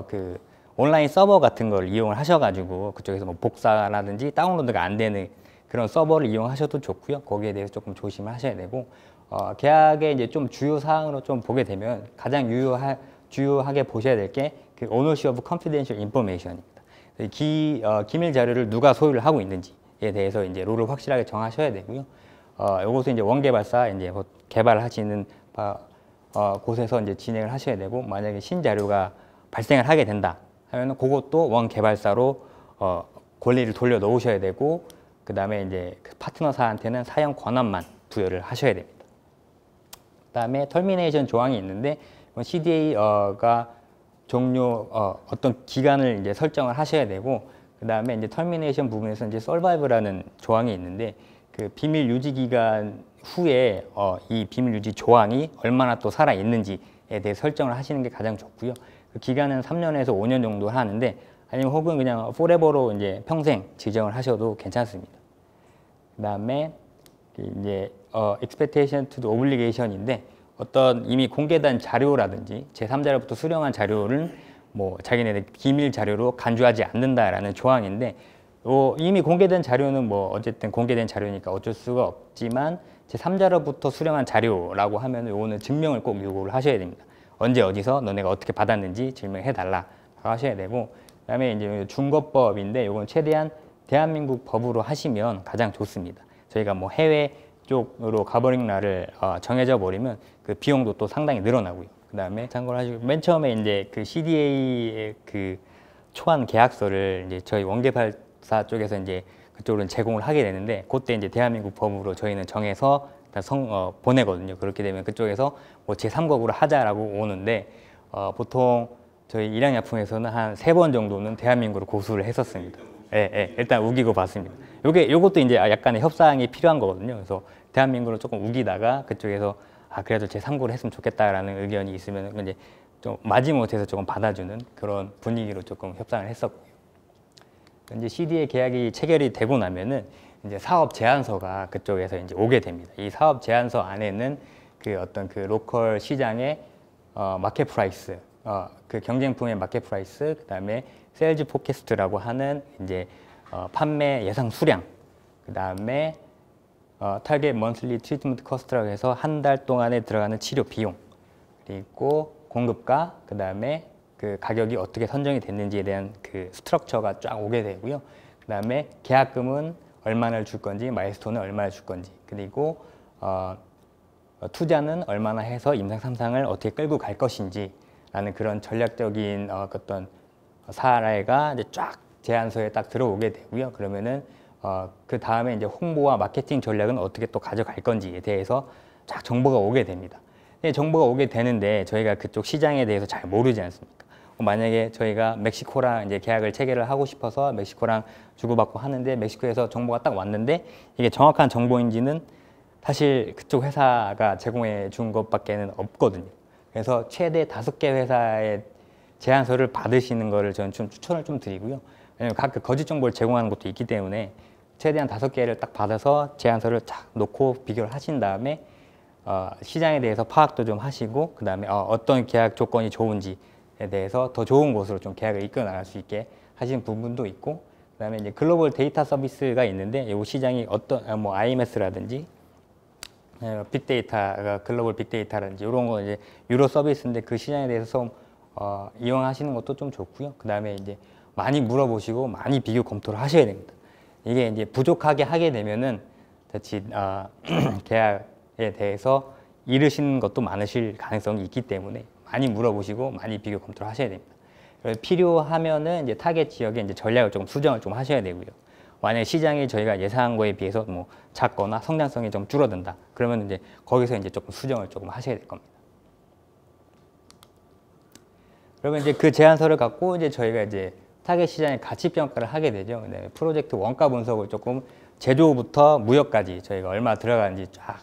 그 온라인 서버 같은 걸 이용을 하셔가지고 그쪽에서 뭐 복사라든지 다운로드가 안 되는 그런 서버를 이용하셔도 좋고요. 거기에 대해서 조금 조심을 하셔야 되고, 계약의 이제 좀 주요 사항으로 좀 보게 되면 가장 주요하게 보셔야 될 게 그 Ownership of Confidential Information입니다. 기밀 자료를 누가 소유를 하고 있는지에 대해서 이제 룰을 확실하게 정하셔야 되고요. 이것은 이제 원개발사 이제 개발하시는 곳에서 이제 진행을 하셔야 되고, 만약에 신자료가 발생을 하게 된다 하면 그것도 원개발사로 권리를 돌려 놓으셔야 되고, 그 다음에 이제 그 파트너사한테는 사용 권한만 부여를 하셔야 됩니다. 그 다음에 터미네이션 조항이 있는데, CDA가 어떤 기간을 이제 설정을 하셔야 되고, 그 다음에 이제 터미네이션 부분에서 이제 서바이브라는 조항이 있는데, 그 비밀 유지 기간 후에 이 비밀 유지 조항이 얼마나 또 살아 있는지에 대해 설정을 하시는 게 가장 좋고요. 그 기간은 3년에서 5년 정도 하는데, 아니면 혹은 그냥 forever로 이제 평생 지정을 하셔도 괜찮습니다. 그 다음에 이제 expectation to the obligation인데, 어떤 이미 공개된 자료라든지 제3자로부터 수령한 자료를 뭐 자기네들 기밀 자료로 간주하지 않는다라는 조항인데, 이미 공개된 자료는 뭐 어쨌든 공개된 자료니까 어쩔 수가 없지만, 제3자로부터 수령한 자료라고 하면 요거는 증명을 꼭 요구를 하셔야 됩니다. 언제 어디서 너네가 어떻게 받았는지 증명해 달라고 하셔야 되고, 그다음에 이제 중거법인데 요건 최대한 대한민국 법으로 하시면 가장 좋습니다. 저희가 뭐 해외 쪽으로 가버링라를 정해져 버리면 그 비용도 또 상당히 늘어나고요. 그다음에 참고를 하시고, 맨 처음에 이제 그 CDA의 그 초안 계약서를 이제 저희 원개발사 쪽에서 이제 그쪽으로 제공을 하게 되는데, 그때 이제 대한민국 법으로 저희는 정해서 보내거든요. 그렇게 되면 그쪽에서 뭐 제3국으로 하자라고 오는데, 보통 저희 일양약품에서는 한 3번 정도는 대한민국으로 고수를 했었습니다. 일단 우기고 봤습니다. 요것도 이제 약간의 협상이 필요한 거거든요. 그래서 대한민국으로 조금 우기다가 그쪽에서 그래도 제3국으로 했으면 좋겠다라는 의견이 있으면 이제 좀 마지못해서 조금 받아주는 그런 분위기로 조금 협상을 했었고요. 이제 CDA 계약이 체결이 되고 나면은 이제 사업 제안서가 그쪽에서 이제 오게 됩니다. 이 사업 제안서 안에는 그 어떤 그 로컬 시장의 마켓 프라이스, 그 경쟁품의 마켓 프라이스, 그다음에 세일즈 포캐스트라고 하는 이제 판매 예상 수량, 그다음에 타겟 먼슬리 트리트먼트 코스트라고 해서 한 달 동안에 들어가는 치료 비용, 그리고 공급가, 그다음에 그 가격이 어떻게 선정이 됐는지에 대한 그 스트럭처가 쫙 오게 되고요. 그다음에 계약금은 얼마나 줄 건지, 마일스톤은 얼마나 줄 건지, 그리고 투자는 얼마나 해서 임상 3상을 어떻게 끌고 갈 것인지 라는 그런 전략적인 어떤 사례가 이제 쫙 제안서에 딱 들어오게 되고요. 그러면은 그 다음에 이제 홍보와 마케팅 전략은 어떻게 또 가져갈 건지에 대해서 쫙 정보가 오게 됩니다. 근데 정보가 오게 되는데 저희가 그쪽 시장에 대해서 잘 모르지 않습니까? 만약에 저희가 멕시코랑 이제 계약을 체결을 하고 싶어서 멕시코랑 주고받고 하는데 멕시코에서 정보가 딱 왔는데 이게 정확한 정보인지는 사실 그쪽 회사가 제공해 준 것밖에는 없거든요. 그래서 최대 5개 회사의 제안서를 받으시는 거를 저는 좀 추천을 좀 드리고요. 왜냐면 각 거짓 정보를 제공하는 것도 있기 때문에 최대한 5개를 딱 받아서 제안서를 쫙 놓고 비교를 하신 다음에 시장에 대해서 파악도 좀 하시고 그 다음에 어떤 계약 조건이 좋은지에 대해서 더 좋은 곳으로 좀 계약을 이끌어 나갈 수 있게 하시는 부분도 있고 그 다음에 이제 글로벌 데이터 서비스가 있는데 이 시장이 어떤 뭐 IMS라든지 빅데이터가 글로벌 빅데이터라든지 이런 거 이제 유로 서비스인데 그 시장에 대해서 좀 이용하시는 것도 좀 좋고요. 그 다음에 이제 많이 물어보시고 많이 비교 검토를 하셔야 됩니다. 이게 이제 부족하게 하게 되면은 자칫 계약에 대해서 잃으시는 것도 많으실 가능성이 있기 때문에 많이 물어보시고 많이 비교 검토를 하셔야 됩니다. 필요하면은 이제 타겟 지역에 이제 전략을 조금 수정을 좀 하셔야 되고요. 만약에 시장이 저희가 예상한 거에 비해서 뭐 작거나 성장성이 좀 줄어든다. 그러면 이제 거기서 이제 조금 수정을 조금 하셔야 될 겁니다. 그러면 이제 그 제안서를 갖고 이제 저희가 이제 타겟 시장의 가치 평가를 하게 되죠. 그다음에 프로젝트 원가 분석을 조금 제조부터 무역까지 저희가 얼마 들어가는지 쫙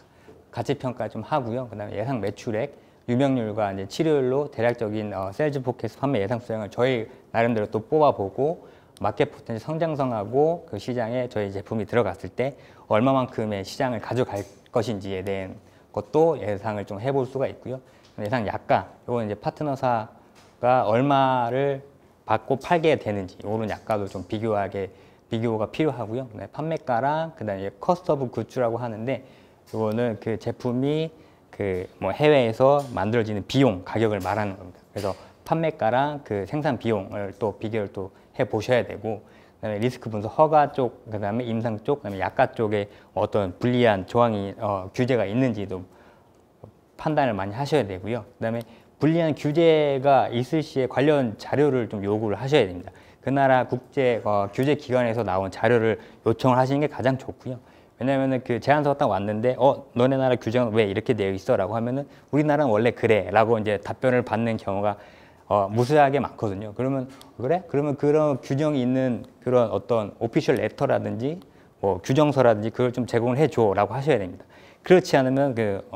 가치 평가 좀 하고요. 그다음에 예상 매출액, 유명률과 이제 치료율로 대략적인 셀즈 포캐스트 판매 예상 수량을 저희 나름대로 또 뽑아보고 마켓 포텐셜 성장성하고 그 시장에 저희 제품이 들어갔을 때 얼마만큼의 시장을 가져갈 것인지에 대한 것도 예상을 좀 해볼 수가 있고요. 예상 약가, 이건 이제 파트너사가 얼마를 받고 팔게 되는지 이런 약가도 좀 비교가 필요하고요. 판매가랑 그다음에 커스트 오브 굿즈라고 하는데 이거는 그 제품이 그 뭐 해외에서 만들어지는 비용 가격을 말하는 겁니다. 그래서 판매가랑 그 생산 비용을 또 비교를 또 해 보셔야 되고 그다음에 리스크 분석 허가 쪽 그다음에 임상 쪽 그다음에 약가 쪽에 어떤 불리한 조항이 규제가 있는지도 판단을 많이 하셔야 되고요. 그다음에 불리한 규제가 있을 시에 관련 자료를 좀 요구를 하셔야 됩니다. 그 나라 국제 규제 기관에서 나온 자료를 요청을 하시는 게 가장 좋고요. 왜냐면은 그 제안서가 딱 왔는데 너네 나라 규정은 왜 이렇게 되어 있어? 라고 하면은 우리나라는 원래 그래 라고 이제 답변을 받는 경우가 무수하게 많거든요. 그러면 그래? 그러면 그런 규정이 있는 그런 어떤 오피셜 레터라든지 뭐 규정서라든지 그걸 좀 제공을 해줘 라고 하셔야 됩니다. 그렇지 않으면 그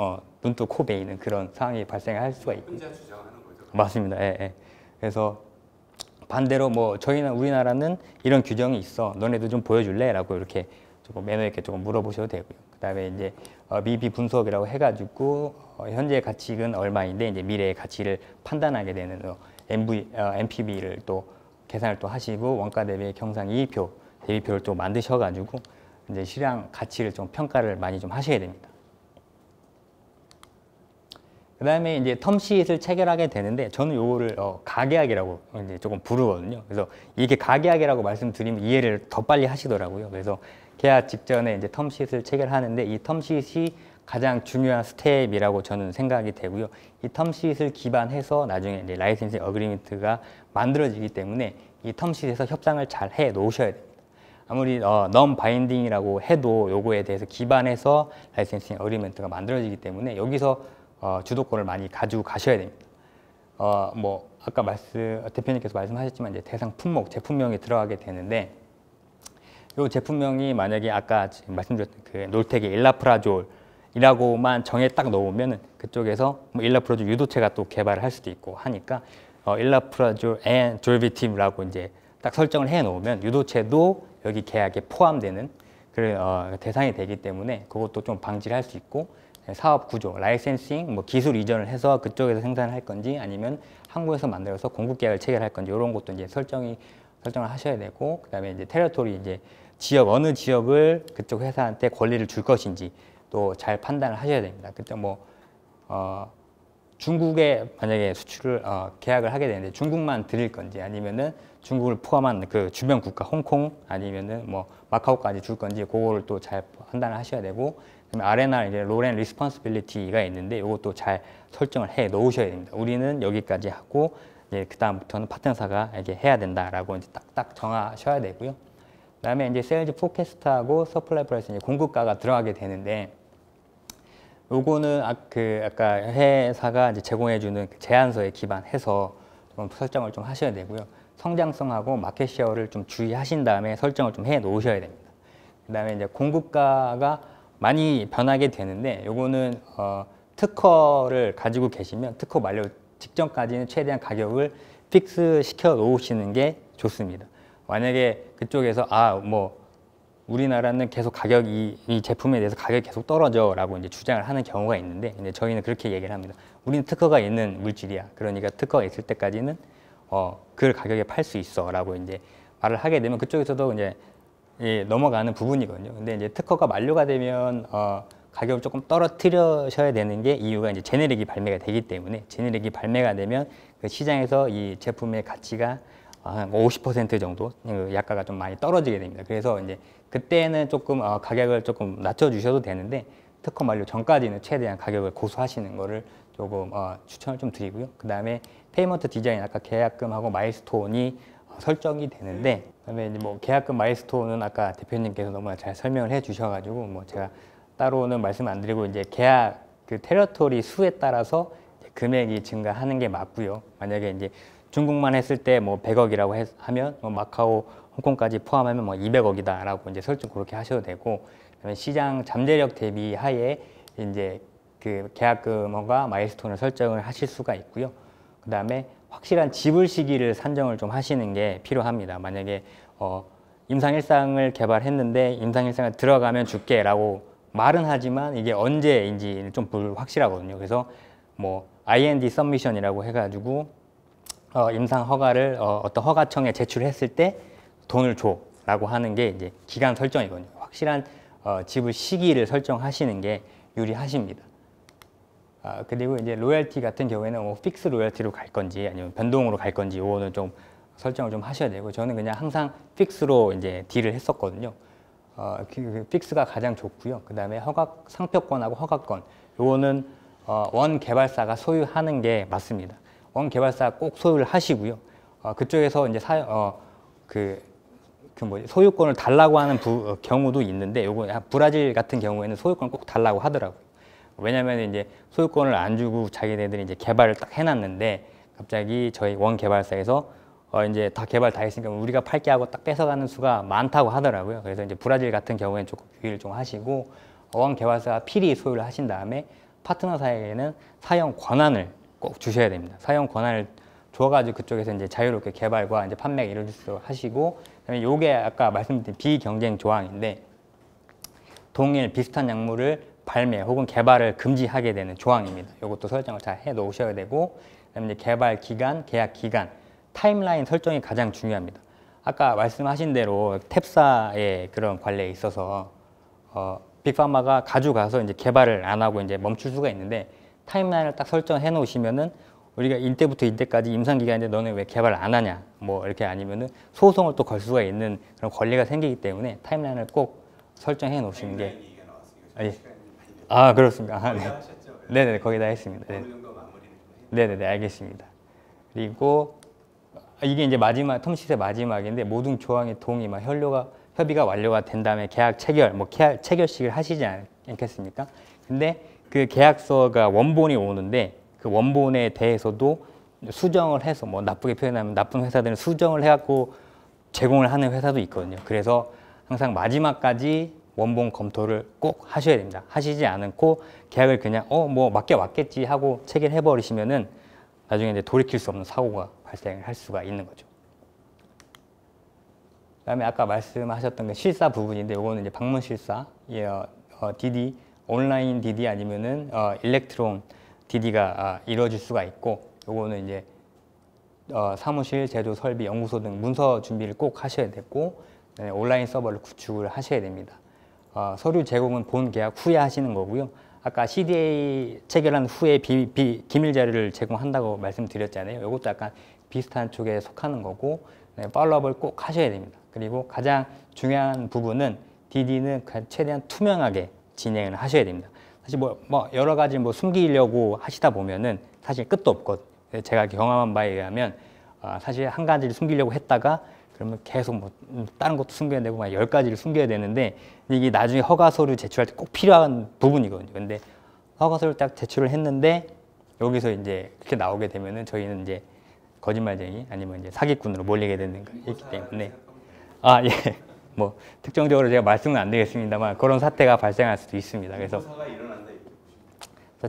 눈도 코 베이는 그런 상황이 발생할 수가 있고. 혼자 주장하는 거죠. 맞습니다. 예, 예. 그래서 반대로 뭐 저희는 우리나라는 이런 규정이 있어. 너네도 좀 보여줄래? 라고 이렇게 조금 매너 있게 조금 물어보셔도 되고요. 그다음에 이제 미비 분석이라고 해가지고 현재 가치는 얼마인데 이제 미래의 가치를 판단하게 되는 NPV를 또 계산을 또 하시고 원가 대비 경상이익표 대비표를 또 만드셔가지고 이제 시장 가치를 좀 평가를 많이 좀 하셔야 됩니다. 그다음에 이제 텀시트를 체결하게 되는데 저는 요거를 가계약이라고 이제 조금 부르거든요. 그래서 이게 가계약이라고 말씀드리면 이해를 더 빨리 하시더라고요. 그래서 계약 직전에 이제 텀시트를 체결하는데 이 텀시트이 가장 중요한 스텝이라고 저는 생각이 되고요. 이 텀시트를 기반해서 나중에 이제 라이센싱 어그리먼트가 만들어지기 때문에 이 텀시트에서 협상을 잘 해 놓으셔야 됩니다. 아무리 non 바인딩이라고 해도 요거에 대해서 기반해서 라이센싱 어그리먼트가 만들어지기 때문에 여기서 주도권을 많이 가지고 가셔야 됩니다. 뭐 아까 대표님께서 말씀하셨지만 이제 대상 품목, 제품명이 들어가게 되는데 이 제품명이 만약에 아까 말씀드렸던 그 놀텍의 일라프라졸이라고만 정해 딱 놓으면 그쪽에서 뭐 일라프라졸 유도체가 또 개발을 할 수도 있고 하니까 일라프라졸 앤 졸비팀이라고 이제 딱 설정을 해 놓으면 유도체도 여기 계약에 포함되는 그런 대상이 되기 때문에 그것도 좀 방지를 할 수 있고 사업 구조, 라이센싱, 뭐 기술 이전을 해서 그쪽에서 생산을 할 건지 아니면 한국에서 만들어서 공급 계약을 체결할 건지 이런 것도 이제 설정을 하셔야 되고 그다음에 이제 테리토리 이제 지역 어느 지역을 그쪽 회사한테 권리를 줄 것인지 또 잘 판단을 하셔야 됩니다. 그때 뭐 중국에 만약에 수출을 계약을 하게 되는데 중국만 드릴 건지 아니면은 중국을 포함한 그 주변 국가 홍콩 아니면은 뭐 마카오까지 줄 건지 그거를 또 잘 판단을 하셔야 되고, 그다음에 R&R 이제 롤 앤 리스폰시빌리티가 있는데 이것도 잘 설정을 해 놓으셔야 됩니다. 우리는 여기까지 하고 이제 그 다음부터는 파트너사가 이렇게 해야 된다라고 이제 딱딱 정하셔야 되고요. 그다음에 이제 세일즈 포캐스트하고 서플라이 프라이스 이제 공급가가 들어가게 되는데, 요거는 아까 회사가 이제 제공해주는 그 제안서에 기반해서 좀 설정을 좀 하셔야 되고요. 성장성하고 마켓 셰어를 좀 주의하신 다음에 설정을 좀 해 놓으셔야 됩니다. 그다음에 이제 공급가가 많이 변하게 되는데, 요거는 특허를 가지고 계시면 특허 만료 직전까지는 최대한 가격을 픽스 시켜 놓으시는 게 좋습니다. 만약에 그쪽에서 뭐 우리나라는 계속 가격이 이 제품에 대해서 가격이 계속 떨어져라고 이제 주장을 하는 경우가 있는데, 근데 저희는 그렇게 얘기를 합니다. 우리는 특허가 있는 물질이야. 그러니까 특허가 있을 때까지는 그 가격에 팔 수 있어라고 이제 말을 하게 되면 그쪽에서도 이제 넘어가는 부분이거든요. 근데 이제 특허가 만료가 되면 가격을 조금 떨어뜨려셔야 되는 게 이유가 이제 제네릭이 발매가 되기 때문에, 제네릭이 발매가 되면 그 시장에서 이 제품의 가치가 한 50% 정도 약가가 좀 많이 떨어지게 됩니다. 그래서 이제 그때는 조금 가격을 조금 낮춰주셔도 되는데, 특허 만료 전까지는 최대한 가격을 고수하시는 거를 조금 추천을 좀 드리고요. 그 다음에 페이먼트 디자인, 아까 계약금하고 마일스톤이 설정이 되는데, 그다음에 이제 뭐 계약금 마일스톤은 아까 대표님께서 너무나 잘 설명을 해주셔가지고 뭐 제가 따로는 말씀 안 드리고, 이제 계약 그 테리토리 수에 따라서 금액이 증가하는 게 맞고요. 만약에 이제 중국만 했을 때 뭐 100억이라고 하면 뭐 마카오, 홍콩까지 포함하면 뭐 200억이다라고 이제 설정 그렇게 하셔도 되고, 그다음에 시장 잠재력 대비 하에 이제 그 계약금과 마일스톤을 설정을 하실 수가 있고요. 그다음에 확실한 지불 시기를 산정을 좀 하시는 게 필요합니다. 만약에 임상일상을 개발했는데 임상일상을 들어가면 줄게라고 말은 하지만 이게 언제인지 좀 불확실하거든요. 그래서 뭐 IND 서미션이라고 해가지고 임상 허가를 어떤 허가청에 제출했을 때 돈을 줘라고 하는 게 이제 기간 설정이거든요. 확실한 지불 시기를 설정하시는 게 유리하십니다. 그리고 이제 로열티 같은 경우에는 뭐 픽스 로열티로 갈 건지 아니면 변동으로 갈 건지 요거는 좀 설정을 좀 하셔야 되고, 저는 그냥 항상 픽스로 이제 딜을 했었거든요. 그 픽스가 가장 좋고요. 그 다음에 상표권하고 허가권 요거는 원 개발사가 소유하는 게 맞습니다. 원 개발사 꼭 소유를 하시고요. 그쪽에서 이제 소유권을 달라고 하는 경우도 있는데, 요거 브라질 같은 경우에는 소유권을 꼭 달라고 하더라고요. 왜냐하면 이제 소유권을 안 주고 자기네들이 이제 개발을 딱 해놨는데 갑자기 저희 원 개발사에서 이제 다 개발 다 했으니까 우리가 팔게 하고 딱 뺏어가는 수가 많다고 하더라고요. 그래서 이제 브라질 같은 경우에는 조금 유의를 좀 하시고, 원 개발사가 필히 소유를 하신 다음에 파트너사에게는 사용 권한을 꼭 주셔야 됩니다. 사용 권한을 줘가지고 그쪽에서 이제 자유롭게 개발과 이제 판매가 이루어질 수 하시고, 그다음에 요게 아까 말씀드린 비경쟁 조항인데, 동일 비슷한 약물을 발매 혹은 개발을 금지하게 되는 조항입니다. 이것도 설정을 잘 해 놓으셔야 되고, 그다음에 이제 개발 기간, 계약 기간, 타임라인 설정이 가장 중요합니다. 아까 말씀하신 대로 탭사의 그런 관리에 있어서 빅파마가 가져가서 이제 개발을 안 하고 이제 멈출 수가 있는데, 타임라인을 딱 설정해 놓으시면은 우리가 이때부터 이때까지 임상 기간인데 너는 왜 개발 안 하냐, 뭐 이렇게 아니면은 소송을 또 걸 수가 있는 그런 권리가 생기기 때문에 타임라인을 꼭 설정해 놓으시는 게. 그렇습니다. 네. 네네, 거기다 했습니다. 네. 네네네, 알겠습니다. 그리고 이게 이제 마지막 텀시트의 마지막인데, 모든 조항의 동의, 협의가 완료가 된 다음에 계약 체결, 체결식을 하시지 않겠습니까? 근데 그 계약서가 원본이 오는데 그 원본에 대해서도 수정을 해서, 뭐 나쁘게 표현하면 나쁜 회사들은 수정을 해갖고 제공을 하는 회사도 있거든요. 그래서 항상 마지막까지 원본 검토를 꼭 하셔야 됩니다. 하시지 않고 계약을 그냥 뭐 맡겨왔겠지 하고 체결해 버리시면은 나중에 이제 돌이킬 수 없는 사고가 발생할 수가 있는 거죠. 그다음에 아까 말씀하셨던 게 실사 부분인데, 요거는 이제 방문 실사, DD, 온라인 DD 아니면은 일렉트론 DD가 이루어질 수가 있고, 요거는 이제 사무실, 제조, 설비, 연구소 등 문서 준비를 꼭 하셔야 되고, 온라인 서버를 구축을 하셔야 됩니다. 서류 제공은 본 계약 후에 하시는 거고요. 아까 CDA 체결한 후에 기밀 자료를 제공한다고 말씀드렸잖아요. 이것도 약간 비슷한 쪽에 속하는 거고 팔로업을 꼭 하셔야 됩니다. 그리고 가장 중요한 부분은 DD는 최대한 투명하게 진행을 하셔야 됩니다. 사실 뭐 여러 가지 숨기려고 하시다 보면은 사실 끝도 없거든요. 제가 경험한 바에 의하면 사실 한 가지를 숨기려고 했다가 그러면 계속 다른 것도 숨겨야 되고 10가지를 숨겨야 되는데 이게 나중에 허가 서류 제출할 때 꼭 필요한 부분이거든요. 근데 허가 서류 딱 제출을 했는데 여기서 이제 그렇게 나오게 되면은 저희는 이제 거짓말쟁이 아니면 이제 사기꾼으로 몰리게 되는 거기 때문에 예. 뭐 특정적으로 제가 말씀은 안 드리겠습니다만 그런 사태가 발생할 수도 있습니다. 그래서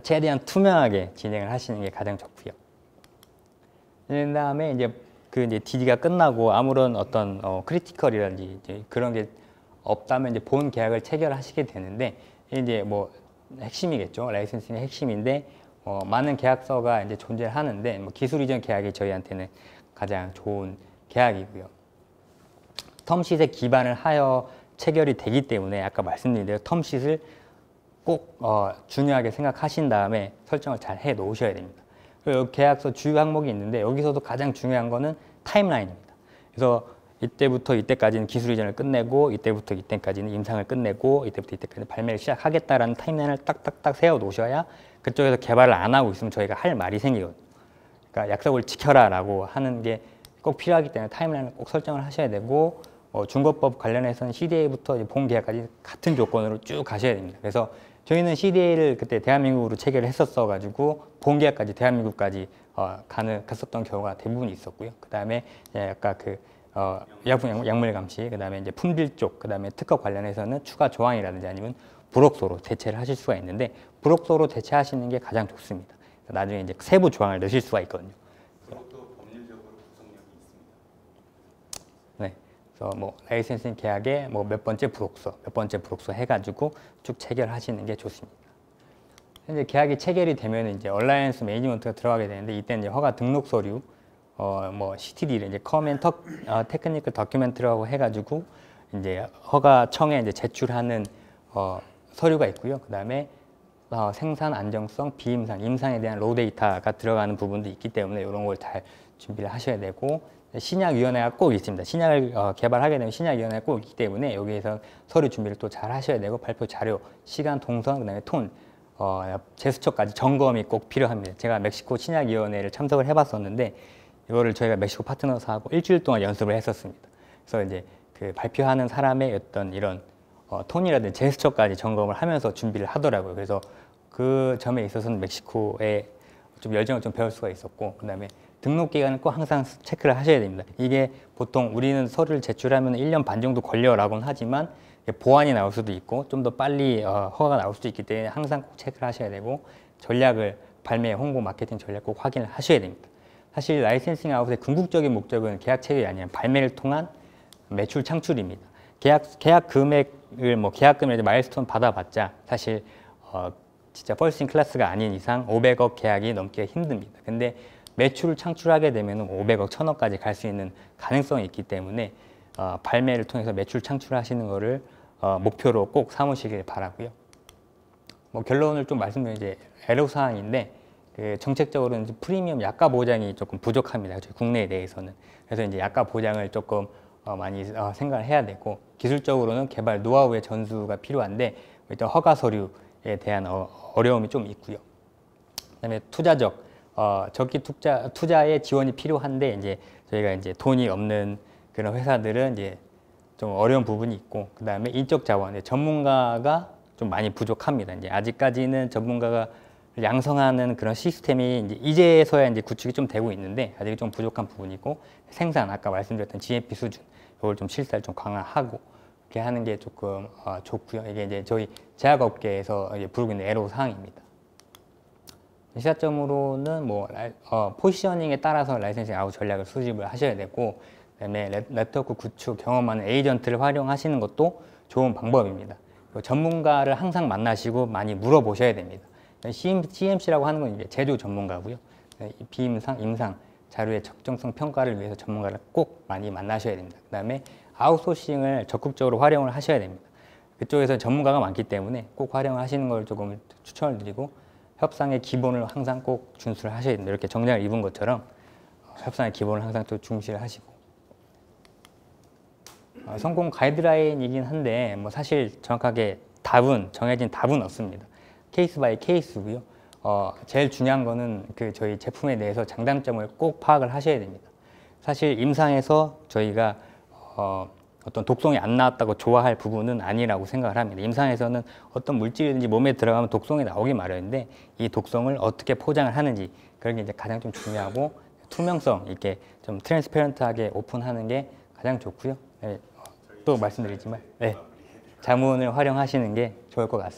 최대한 투명하게 진행을 하시는 게 가장 좋고요. 그다음에 이제 DD가 끝나고 아무런 어떤 크리티컬이라든지 이제 그런 게 없다면 이제 본 계약을 체결하시게 되는데 이제 뭐 핵심이겠죠. 라이센싱의 핵심인데 많은 계약서가 이제 존재를 하는데 기술 이전 계약이 저희한테는 가장 좋은 계약이고요. 텀시트에 기반을 하여 체결이 되기 때문에 아까 말씀드린 대로 텀시트를 꼭 중요하게 생각하신 다음에 설정을 잘 해 놓으셔야 됩니다. 그리고 계약서 주요 항목이 있는데 여기서도 가장 중요한 거는 타임라인입니다. 그래서 이때부터 이때까지는 기술 이전을 끝내고 이때부터 이때까지는 임상을 끝내고 이때부터 이때까지 발매를 시작하겠다라는 타임라인을 딱딱딱 세워 놓으셔야 그쪽에서 개발을 안 하고 있으면 저희가 할 말이 생기거든요. 그러니까 약속을 지켜라라고 하는 게 꼭 필요하기 때문에 타임라인을 꼭 설정을 하셔야 되고 중거법 관련해서는 CDA부터 본 계약까지 같은 조건으로 쭉 가셔야 됩니다. 그래서 저희는 CDA를 그때 대한민국으로 체결을 했었어 가지고 본 계약까지 대한민국까지 갔었던 경우가 대부분 있었고요. 그 다음에 아까 약물 감시, 그 다음에 이제 품질 쪽, 그 다음에 특허 관련해서는 추가 조항이라든지 아니면 불혹소로 대체를 하실 수가 있는데 불혹소로 대체하시는 게 가장 좋습니다. 나중에 이제 세부 조항을 넣으실 수가 있거든요. 그것도 법률적으로 구속력이 있습니다. 네. 그래서 뭐 라이센싱 계약에 뭐 몇 번째 불혹소 해가지고 쭉 체결하시는 게 좋습니다. 이제 계약이 체결이 되면 이제 얼라이언스 매니지먼트가 들어가게 되는데 이때는 이제 허가 등록 서류, 뭐 CTD를 이제 커맨 테크니컬 더큐멘트라고 해가지고 이제 허가청에 이제 제출하는 서류가 있고요. 그 다음에 생산 안정성, 비임상, 임상에 대한 로우 데이터가 들어가는 부분도 있기 때문에 이런 걸 잘 준비를 하셔야 되고 신약위원회가 꼭 있습니다. 신약을 개발하게 되면 신약위원회가 꼭 있기 때문에 여기에서 서류 준비를 또 잘 하셔야 되고 발표 자료, 시간, 동선, 그 다음에 톤, 제스처까지 점검이 꼭 필요합니다. 제가 멕시코 신약위원회를 참석을 해봤었는데 이거를 저희가 멕시코 파트너사하고 일주일 동안 연습을 했었습니다. 그래서 이제 그 발표하는 사람의 어떤 이런 톤이라든지 제스처까지 점검을 하면서 준비를 하더라고요. 그래서 그 점에 있어서는 멕시코에 좀 열정을 좀 배울 수가 있었고 그 다음에 등록 기간은 꼭 항상 체크를 하셔야 됩니다. 이게 보통 우리는 서류를 제출하면 1년 반 정도 걸려라고는 하지만 보완이 나올 수도 있고 좀 더 빨리 허가가 나올 수도 있기 때문에 항상 꼭 체크를 하셔야 되고 전략을 발매, 홍보, 마케팅 전략 꼭 확인을 하셔야 됩니다. 사실 라이센싱 아웃의 궁극적인 목적은 계약 체결이 아니라 발매를 통한 매출 창출입니다. 계약 금액을 계약금을 마일스톤 받아봤자 사실 진짜 퍼스트 인 클래스가 아닌 이상 500억 계약이 넘기가 힘듭니다. 근데 매출을 창출하게 되면 500억, 1000억까지 갈 수 있는 가능성이 있기 때문에 발매를 통해서 매출 창출하시는 거를 목표로 꼭 삼으시길 바라고요. 결론을 좀 말씀드리면 이제 애로사항인데 정책적으로는 프리미엄 약가 보장이 조금 부족합니다. 저희 국내에 대해서는. 그래서 이제 약가 보장을 조금 많이 생각을 해야 되고 기술적으로는 개발 노하우의 전수가 필요한데 일단 허가 서류에 대한 어려움이 좀 있고요. 그다음에 투자적 적기 투자의 지원이 필요한데 이제 저희가 이제 돈이 없는 그런 회사들은 이제 좀 어려운 부분이 있고 그다음에 인적 자원, 전문가가 좀 많이 부족합니다. 이제 아직까지는 전문가가 양성하는 그런 시스템이 이제서야 이제 구축이 좀 되고 있는데 아직 좀 부족한 부분이고 생산 아까 말씀드렸던 GMP 수준 이걸 좀 실사를 좀 강화하고 이렇게 하는 게 조금 좋고요. 이게 이제 저희 제약업계에서 부르고 있는 애로 사항입니다. 시사점으로는 포지셔닝에 따라서 라이센싱 아웃 전략을 수집을 하셔야 되고 그다음에 네트워크 구축 경험 많은 에이전트를 활용하시는 것도 좋은 방법입니다. 전문가를 항상 만나시고 많이 물어보셔야 됩니다. CMC라고 하는 건 이제 제조 전문가고요. 비임상, 임상 자료의 적정성 평가를 위해서 전문가를 꼭 많이 만나셔야 됩니다. 그 다음에 아웃소싱을 적극적으로 활용을 하셔야 됩니다. 그쪽에서 전문가가 많기 때문에 꼭 활용하시는 걸 조금 추천을 드리고 협상의 기본을 항상 꼭 준수를 하셔야 된다. 이렇게 정장을 입은 것처럼 협상의 기본을 항상 또 중시를 하시고 성공 가이드라인이긴 한데 뭐 사실 정확하게 정해진 답은 없습니다. 케이스 바이 케이스고요. 제일 중요한 거는 그 저희 제품에 대해서 장단점을 꼭 파악을 하셔야 됩니다. 사실 임상에서 저희가 어떤 독성이 안 나왔다고 좋아할 부분은 아니라고 생각을 합니다. 임상에서는 어떤 물질이든지 몸에 들어가면 독성이 나오기 마련인데 이 독성을 어떻게 포장을 하는지 그런 게 이제 가장 좀 중요하고 투명성 있게 좀 트랜스페런트하게 오픈하는 게 가장 좋고요. 네, 또 말씀드리지만 네, 자문을 활용하시는 게 좋을 것 같습니다.